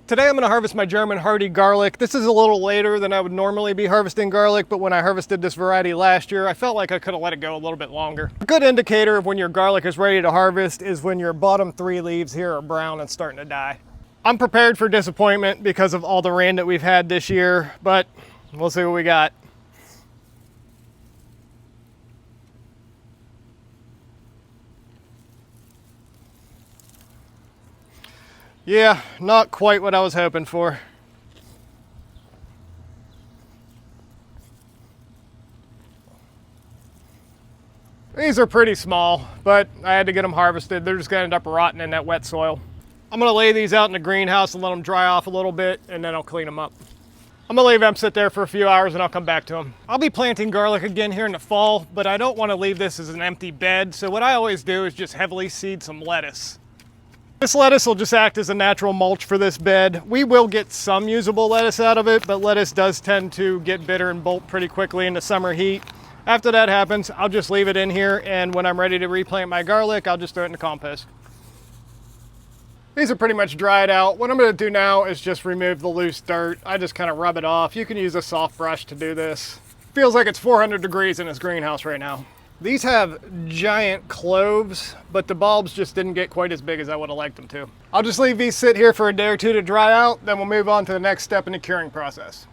Today I'm going to harvest my German hardy garlic. This is a little later than I would normally be harvesting garlic, but when I harvested this variety last year, I felt like I could have let it go a little bit longer. A good indicator of when your garlic is ready to harvest is when your bottom 3 leaves here are brown and starting to die. I'm prepared for disappointment because of all the rain that we've had this year, but we'll see what we got. Yeah, not quite what I was hoping for. These are pretty small, but I had to get them harvested. They're just gonna end up rotting in that wet soil. I'm gonna lay these out in the greenhouse and let them dry off a little bit, and then I'll clean them up. I'm gonna leave them sit there for a few hours and I'll come back to them. I'll be planting garlic again here in the fall, but I don't wanna leave this as an empty bed, so what I always do is just heavily seed some lettuce. This lettuce will just act as a natural mulch for this bed. We will get some usable lettuce out of it, but lettuce does tend to get bitter and bolt pretty quickly in the summer heat. After that happens, I'll just leave it in here, and when I'm ready to replant my garlic, I'll just throw it in the compost. These are pretty much dried out. What I'm gonna do now is just remove the loose dirt. I just kind of rub it off. You can use a soft brush to do this. Feels like it's 400 degrees in this greenhouse right now. These have giant cloves, but the bulbs just didn't get quite as big as I would have liked them to. I'll just leave these sit here for a day or two to dry out, then we'll move on to the next step in the curing process.